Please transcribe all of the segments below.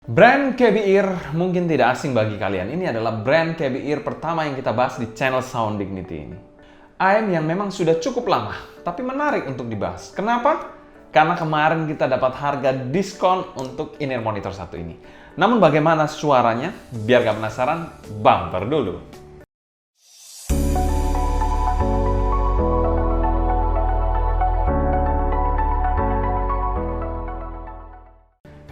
Brand KBR mungkin tidak asing bagi kalian. Ini adalah brand KBR pertama yang kita bahas di channel Sound Dignity ini. AM yang memang sudah cukup lama, tapi menarik untuk dibahas. Kenapa? Karena kemarin kita dapat harga diskon untuk in-ear monitor satu ini. Namun bagaimana suaranya? Biar gak penasaran, bumper dulu.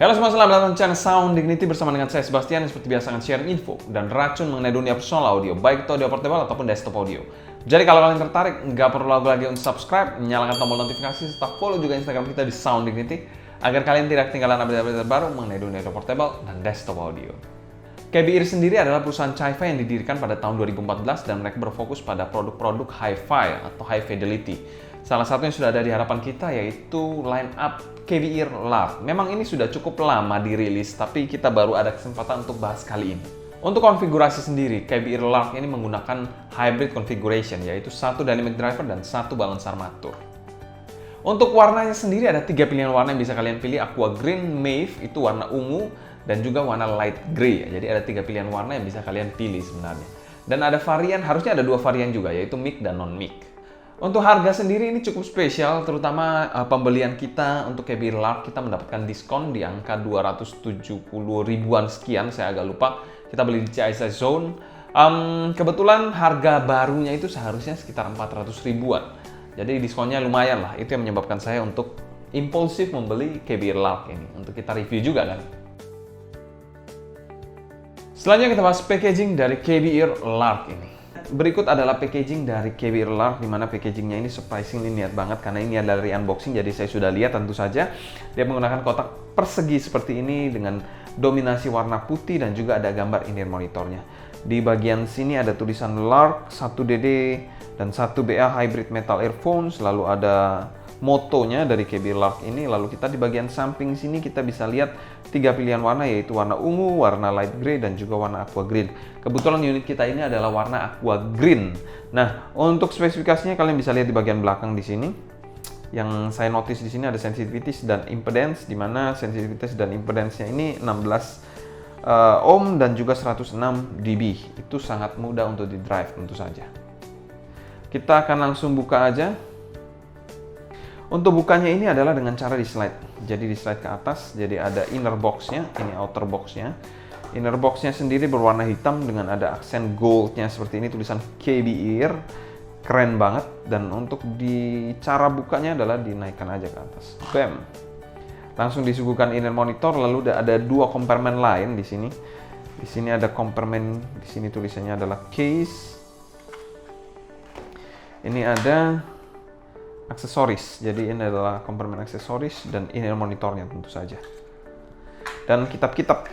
Halo semua, selamat datang di channel Sound Dignity bersama dengan saya Sebastian yang seperti biasa akan sharing info dan racun mengenai dunia personal audio, baik itu audio portable ataupun desktop audio. Jadi kalau kalian tertarik, nggak perlu ragu lagi untuk subscribe, nyalakan tombol notifikasi, serta follow juga Instagram kita di Sound Dignity agar kalian tidak ketinggalan update-update terbaru mengenai dunia audio portable dan desktop audio. KBR sendiri adalah perusahaan Chi-Fi yang didirikan pada tahun 2014 dan mereka berfokus pada produk-produk Hi-Fi atau High Fidelity. Salah satu yang sudah ada di hadapan kita yaitu line up KBR Lark. Memang ini sudah cukup lama dirilis, tapi kita baru ada kesempatan untuk bahas kali ini. Untuk konfigurasi sendiri, KBR Lark ini menggunakan hybrid configuration, yaitu satu dynamic driver dan satu balance armatur. Untuk warnanya sendiri ada 3 pilihan warna yang bisa kalian pilih, aqua green, mauve itu warna ungu, dan juga warna light grey. Jadi ada 3 pilihan warna yang bisa kalian pilih sebenarnya. Dan ada varian, harusnya ada 2 varian juga, yaitu mic dan non-mic. Untuk harga sendiri ini cukup spesial, terutama pembelian kita untuk KBR Lark kita mendapatkan diskon di angka 270 ribuan sekian, saya agak lupa. Kita beli di CIC Zone. Kebetulan harga barunya itu seharusnya sekitar 400 ribuan. Jadi diskonnya lumayan lah, itu yang menyebabkan saya untuk impulsif membeli KBR Lark ini. Untuk kita review juga kan. Selanjutnya kita bahas packaging dari KBR Lark ini. Berikut adalah packaging dari KBR Lark, di mana packagingnya ini surprisingly niat banget karena ini adalah dari unboxing, jadi saya sudah lihat tentu saja. Dia menggunakan kotak persegi seperti ini dengan dominasi warna putih dan juga ada gambar in-ear monitornya. Di bagian sini ada tulisan Lark 1DD dan 1BA Hybrid Metal Earphones, lalu ada motonya dari KBR Lark ini. Lalu kita di bagian samping sini kita bisa lihat 3 pilihan warna, yaitu warna ungu, warna light grey, dan juga warna aqua green. Kebetulan unit kita ini adalah warna aqua green. Nah, untuk spesifikasinya kalian bisa lihat di bagian belakang di sini. Yang saya notice di sini ada sensitivities dan impedance, di mana sensitivities dan impedance-nya ini 16 ohm dan juga 106 dB. Itu sangat mudah untuk di drive tentu saja. Kita akan langsung buka aja. Untuk bukanya ini adalah dengan cara di slide. Jadi di slide ke atas, jadi ada inner box-nya, ini outer box-nya. Inner box-nya sendiri berwarna hitam dengan ada aksen gold-nya seperti ini, tulisan KBR. Keren banget. Dan untuk di cara bukanya adalah dinaikkan aja ke atas. Bam. Langsung disuguhkan inner monitor, lalu ada 2 kompartemen lain di sini. Di sini ada kompartemen, di sini tulisannya adalah case. Ini ada aksesoris, jadi ini adalah kompartemen aksesoris dan in-ear monitornya tentu saja. Dan kitab-kitab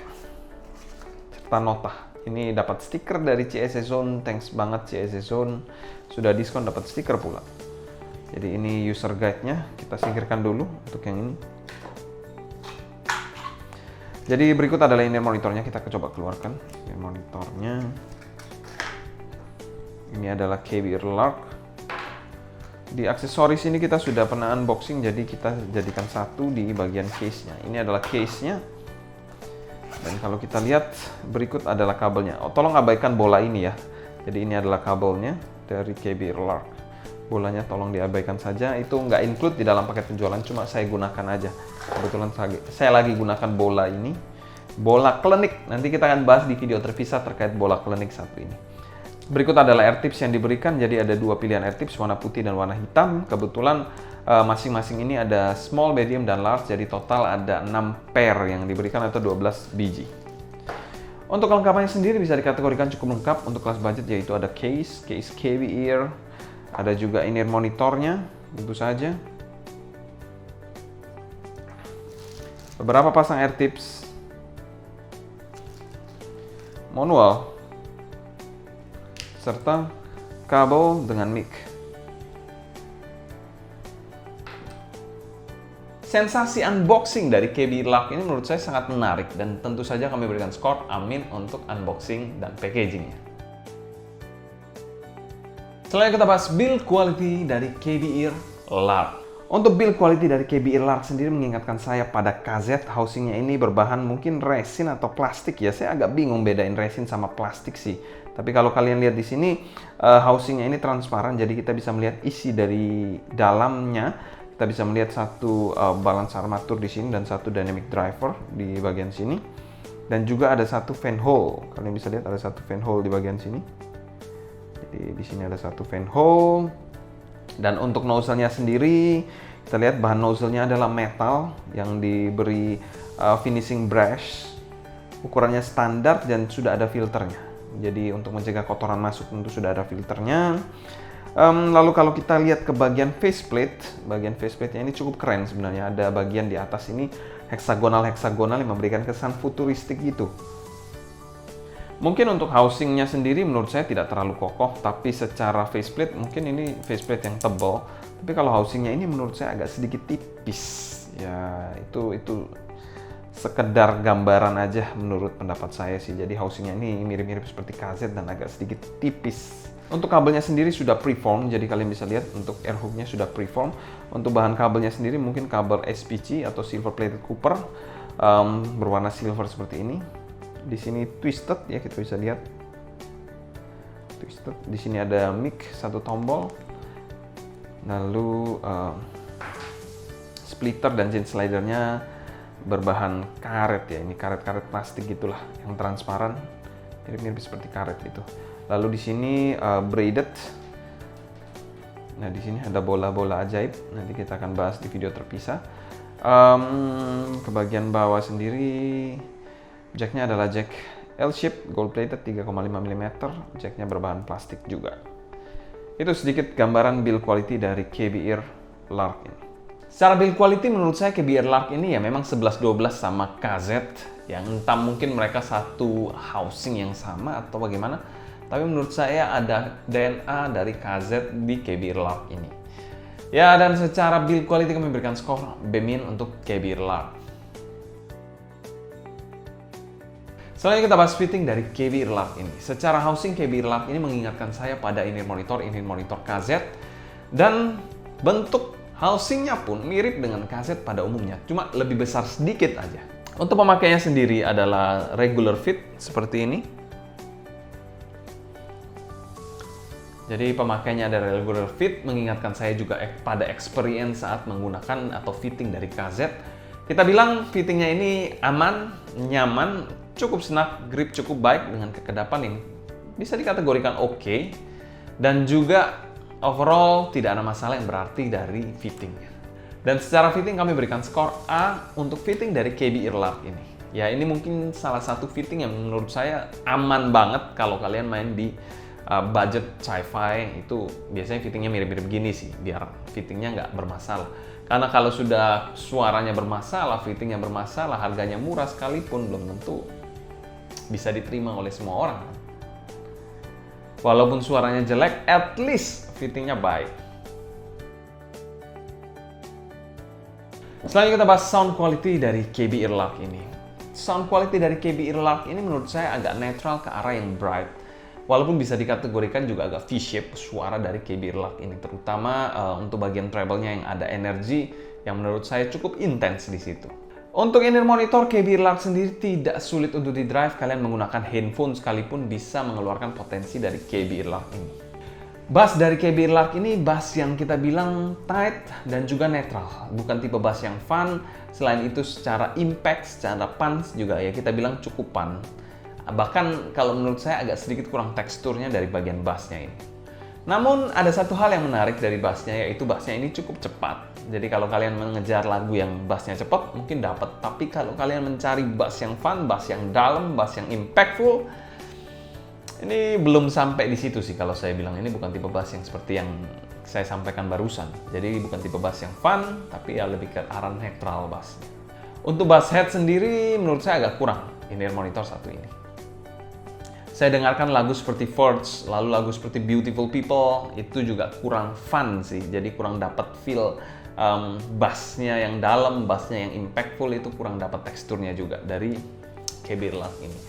serta nota. Ini dapat stiker dari CIC Zone, thanks banget CIC Zone. Sudah diskon dapat stiker pula. Jadi ini user guide-nya, kita singkirkan dulu untuk yang ini. Jadi berikut adalah in-ear monitornya, kita coba keluarkan in-ear monitornya. Ini adalah KBR Lark. Di aksesoris ini kita sudah pernah unboxing, jadi kita jadikan satu di bagian case-nya. Ini adalah case-nya. Dan kalau kita lihat, berikut adalah kabelnya. Oh, tolong abaikan bola ini ya. Jadi ini adalah kabelnya dari KBR Lark. Bolanya tolong diabaikan saja, itu nggak include di dalam paket penjualan, cuma saya gunakan aja. Kebetulan saya lagi gunakan bola ini. Bola klinik, nanti kita akan bahas di video terpisah terkait bola klinik satu ini. Berikut adalah air tips yang diberikan, jadi ada 2 pilihan air tips, warna putih dan warna hitam. Kebetulan masing-masing ini ada small, medium, dan large, jadi total ada 6 pair yang diberikan atau 12 biji. Untuk kelengkapannya sendiri bisa dikategorikan cukup lengkap untuk kelas budget, yaitu ada case KBR, ada juga in-ear monitornya, tentu saja. Beberapa pasang air tips, manual, serta kabel dengan mic. Sensasi unboxing dari KBR Lark ini menurut saya sangat menarik dan tentu saja kami berikan skor amin untuk unboxing dan packagingnya. Selanjutnya kita bahas build quality dari KBR Lark. Untuk build quality dari KB Earlark sendiri mengingatkan saya pada KZ. Housingnya ini berbahan mungkin resin atau plastik ya. Saya agak bingung bedain resin sama plastik sih. Tapi kalau kalian lihat di sini, housingnya ini transparan, jadi kita bisa melihat isi dari dalamnya. Kita bisa melihat satu balance armatur di sini dan satu dynamic driver di bagian sini. Dan juga ada satu fan hole. Kalian bisa lihat ada satu fan hole di bagian sini. Jadi di sini ada satu fan hole. Dan untuk nozzle-nya sendiri, kita lihat bahan nozzle-nya adalah metal yang diberi finishing brush. Ukurannya standar dan sudah ada filternya. Jadi untuk mencegah kotoran masuk tentu sudah ada filternya. Lalu kalau kita lihat ke bagian bagian faceplate-nya ini cukup keren sebenarnya. Ada bagian di atas ini heksagonal yang memberikan kesan futuristik gitu. Mungkin untuk housingnya sendiri menurut saya tidak terlalu kokoh, tapi secara faceplate mungkin ini faceplate yang tebal. Tapi kalau housingnya ini menurut saya agak sedikit tipis. Ya itu sekedar gambaran aja menurut pendapat saya sih. Jadi housingnya ini mirip-mirip seperti KZ dan agak sedikit tipis. Untuk kabelnya sendiri sudah preform, jadi kalian bisa lihat untuk air hooknya sudah preform. Untuk bahan kabelnya sendiri mungkin kabel SPC atau silver plated copper berwarna silver seperti ini. Di sini twisted ya, kita bisa lihat twisted. Di sini ada mic, satu tombol, lalu splitter dan chain slidernya berbahan karet ya. Ini karet-karet plastik gitulah yang transparan, mirip-mirip seperti karet gitu. Lalu di sini braided. Nah di sini ada bola-bola ajaib. Nanti kita akan bahas di video terpisah. Ke bagian bawah sendiri, jacknya adalah jack L-shape, gold plated 3,5 mm, jacknya berbahan plastik juga. Itu sedikit gambaran build quality dari KB Earlark ini. Secara build quality menurut saya KB Earlark ini ya memang 11-12 sama KZ, yang entah mungkin mereka satu housing yang sama atau bagaimana, tapi menurut saya ada DNA dari KZ di KB Earlark ini. Ya, dan secara build quality kami berikan skor B- untuk KB Earlark. Selanjutnya kita bahas fitting dari KB Earlark ini. Secara housing KB Earlark ini mengingatkan saya pada in-ear monitor KZ, dan bentuk housingnya pun mirip dengan KZ pada umumnya, cuma lebih besar sedikit aja. Untuk pemakaiannya sendiri adalah regular fit seperti ini. Jadi pemakaiannya ada regular fit, mengingatkan saya juga pada experience saat menggunakan atau fitting dari KZ. Kita bilang fittingnya ini aman, nyaman, cukup snug, grip cukup baik dengan kekedapan yang bisa dikategorikan oke, dan juga overall tidak ada masalah yang berarti dari fittingnya. Dan secara fitting kami berikan skor A untuk fitting dari KB Earlark ini. Ya ini mungkin salah satu fitting yang menurut saya aman banget kalau kalian main di budget sci-fi. Itu biasanya fittingnya mirip-mirip gini sih, biar fittingnya nggak bermasalah. Karena kalau sudah suaranya bermasalah, fittingnya bermasalah, harganya murah sekalipun belum tentu bisa diterima oleh semua orang. Walaupun suaranya jelek, at least fittingnya baik. Selanjutnya kita bahas sound quality dari KB Earlark ini. Sound quality dari KB Earlark ini menurut saya agak netral ke arah yang bright. Walaupun bisa dikategorikan juga agak V-shape suara dari KB Earlark ini, terutama untuk bagian treble-nya yang ada energi yang menurut saya cukup intens di situ. Untuk in-ear monitor KB Earlark sendiri tidak sulit untuk di-drive, kalian menggunakan handphone sekalipun bisa mengeluarkan potensi dari KB Earlark ini. Bass dari KB Earlark ini bass yang kita bilang tight dan juga netral, bukan tipe bass yang fun. Selain itu secara impact, secara punch juga ya kita bilang cukup fun. Bahkan kalau menurut saya agak sedikit kurang teksturnya dari bagian bassnya ini. Namun ada satu hal yang menarik dari bassnya, yaitu bassnya ini cukup cepat. Jadi kalau kalian mengejar lagu yang bassnya cepat mungkin dapat, tapi kalau kalian mencari bass yang fun, bass yang dalam, bass yang impactful, ini belum sampai di situ sih kalau saya bilang. Ini bukan tipe bass yang seperti yang saya sampaikan barusan. Jadi bukan tipe bass yang fun, tapi ya lebih ke arah netral bass. Untuk bass head sendiri menurut saya agak kurang in-ear monitor satu ini. Saya dengarkan lagu seperti Forge, lalu lagu seperti Beautiful People, itu juga kurang fun sih. Jadi kurang dapat feel bassnya yang dalam, bassnya yang impactful, itu kurang dapat teksturnya juga dari KB Earlark ini.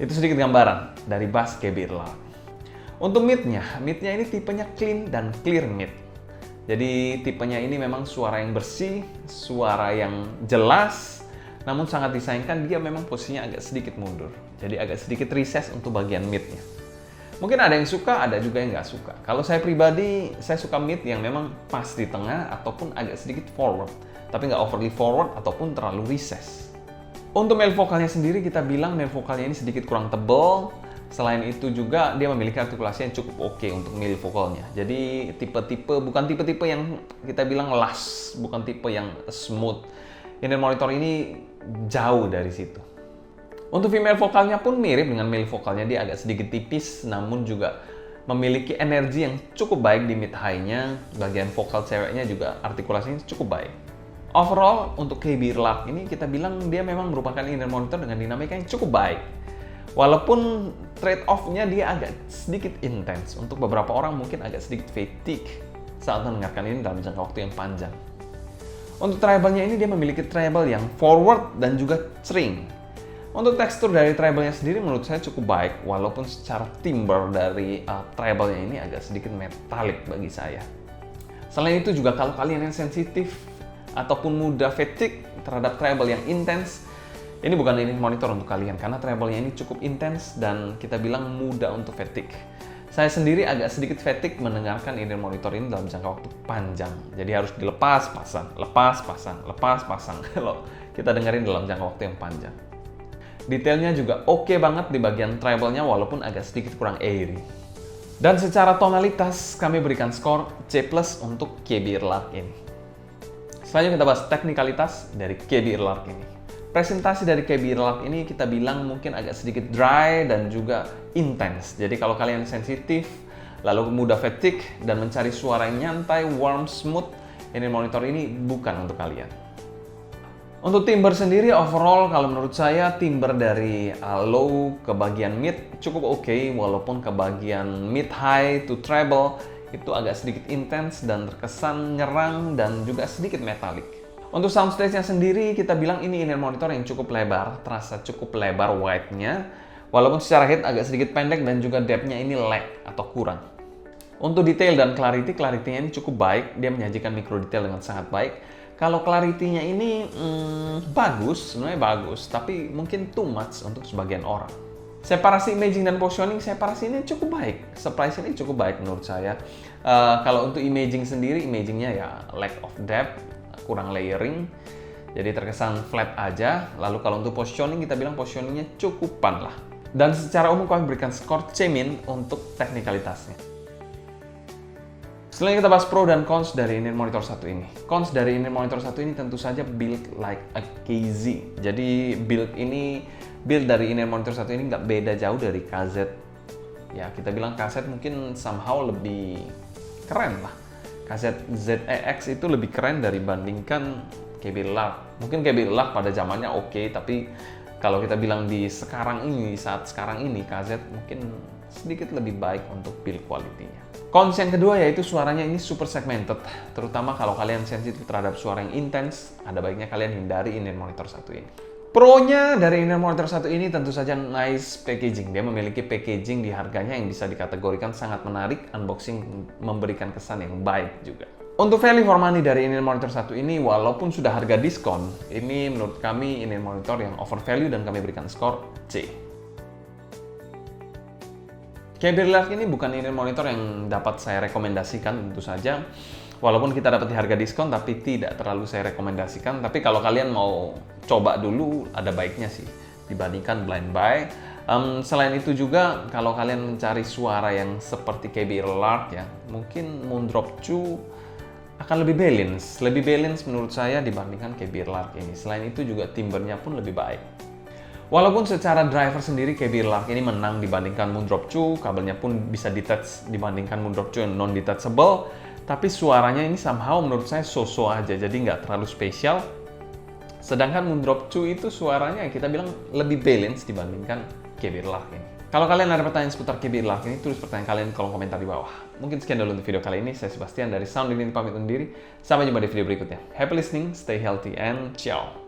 Itu sedikit gambaran dari bass KB Earlark. Untuk mid-nya ini tipenya clean dan clear mid. Jadi tipenya ini memang suara yang bersih, suara yang jelas, namun sangat disayangkan dia memang posisinya agak sedikit mundur. Jadi agak sedikit recess untuk bagian mid-nya. Mungkin ada yang suka, ada juga yang nggak suka. Kalau saya pribadi, saya suka mid yang memang pas di tengah ataupun agak sedikit forward. Tapi nggak overly forward ataupun terlalu recess. Untuk male vokalnya sendiri, kita bilang male vokalnya ini sedikit kurang tebal. Selain itu juga dia memiliki artikulasi yang cukup oke untuk male vokalnya. Jadi bukan tipe-tipe yang kita bilang lush, bukan tipe yang smooth. In-ear monitor ini jauh dari situ. Untuk female vokalnya pun mirip dengan male vokalnya, dia agak sedikit tipis, namun juga memiliki energi yang cukup baik di mid high-nya. Bagian vokal ceweknya juga artikulasinya cukup baik. Overall, untuk KB Lark ini kita bilang dia memang merupakan in-ear monitor dengan dinamika yang cukup baik. Walaupun trade-off-nya dia agak sedikit intens. Untuk beberapa orang mungkin agak sedikit fatigue saat mendengarkan ini dalam jangka waktu yang panjang. Untuk treble-nya ini dia memiliki treble yang forward dan juga string. Untuk tekstur dari treble-nya sendiri menurut saya cukup baik, walaupun secara timbre dari treble-nya ini agak sedikit metalik bagi saya. Selain itu juga kalau kalian yang sensitif ataupun mudah fatigue terhadap treble yang intens, ini bukan in-ear monitor untuk kalian karena treble-nya ini cukup intens dan kita bilang mudah untuk fatigue. Saya sendiri agak sedikit fatigue mendengarkan in-ear monitor ini dalam jangka waktu panjang. Jadi harus dilepas, pasang, lepas, pasang, lepas, pasang kalau kita dengerin dalam jangka waktu yang panjang. Detailnya juga oke banget di bagian treble-nya walaupun agak sedikit kurang airy. Dan secara tonalitas kami berikan skor C+ untuk KB Lark ini. Selanjutnya kita bahas teknikalitas dari KB Lark ini. Presentasi dari KB Lark ini kita bilang mungkin agak sedikit dry dan juga intens. Jadi kalau kalian sensitif, lalu mudah fatigue dan mencari suara yang nyantai, warm, smooth, in-ear monitor ini bukan untuk kalian. Untuk timbre sendiri overall kalau menurut saya timbre dari low ke bagian mid cukup oke, walaupun ke bagian mid high to treble itu agak sedikit intens dan terkesan nyerang dan juga sedikit metalik. Untuk soundstage-nya sendiri, kita bilang ini in-ear monitor yang cukup lebar, terasa cukup lebar wide-nya, walaupun secara height agak sedikit pendek dan juga depth-nya ini lag atau kurang. Untuk detail dan clarity-nya ini cukup baik, dia menyajikan micro detail dengan sangat baik. Kalau clarity-nya ini bagus, sebenarnya bagus, tapi mungkin too much untuk sebagian orang. Separasi imaging dan positioning, separasi ini cukup baik, surprisingly cukup baik menurut saya. Kalau untuk imaging sendiri, imagingnya ya lack of depth, kurang layering, jadi terkesan flat aja. Lalu kalau untuk positioning, kita bilang positioningnya cukupan lah. Dan secara umum kami berikan skor C- untuk teknikalitasnya. Selanjutnya kita bahas pro dan cons dari in-ear monitor satu ini. Cons dari in-ear monitor satu ini tentu saja build like a KZ. Jadi build dari in-ear monitor satu ini nggak beda jauh dari KZ. Ya kita bilang KZ mungkin somehow lebih keren lah. KZ ZEX itu lebih keren dibandingkan KB Lark. Mungkin KB Lark pada zamannya oke, tapi kalau kita bilang di sekarang ini, saat sekarang ini, KZ mungkin sedikit lebih baik untuk build quality-nya. Cons yang kedua yaitu suaranya ini super segmented, terutama kalau kalian sensitif terhadap suara yang intens, ada baiknya kalian hindari in-ear monitor satu ini. Pro-nya dari in-ear monitor satu ini tentu saja nice packaging. Dia memiliki packaging di harganya yang bisa dikategorikan sangat menarik, unboxing memberikan kesan yang baik juga. Untuk value for money dari in-ear monitor satu ini, walaupun sudah harga diskon, ini menurut kami in-ear monitor yang over value dan kami berikan skor C. KB Lark ini bukan in-ear monitor yang dapat saya rekomendasikan tentu saja. Walaupun kita dapat di harga diskon, tapi tidak terlalu saya rekomendasikan. Tapi kalau kalian mau coba dulu, ada baiknya sih dibandingkan blind buy. Selain itu juga, kalau kalian mencari suara yang seperti KB Lark ya, mungkin Moondrop 2 akan lebih balance menurut saya dibandingkan KB Lark ini. Selain itu juga timbre-nya pun lebih baik. Walaupun secara driver sendiri KB Lark ini menang dibandingkan Moondrop 2, kabelnya pun bisa detach dibandingkan Moondrop 2 yang non-detachable, tapi suaranya ini somehow menurut saya so-so aja, jadi nggak terlalu spesial. Sedangkan Moondrop 2 itu suaranya kita bilang lebih balance dibandingkan KB Lark ini. Kalau kalian ada pertanyaan seputar KB Lark ini, tulis pertanyaan kalian di kolom komentar di bawah. Mungkin sekian dulu untuk video kali ini. Saya Sebastian dari Sound Dignity pamit undur diri. Sampai jumpa di video berikutnya. Happy listening, stay healthy, and ciao!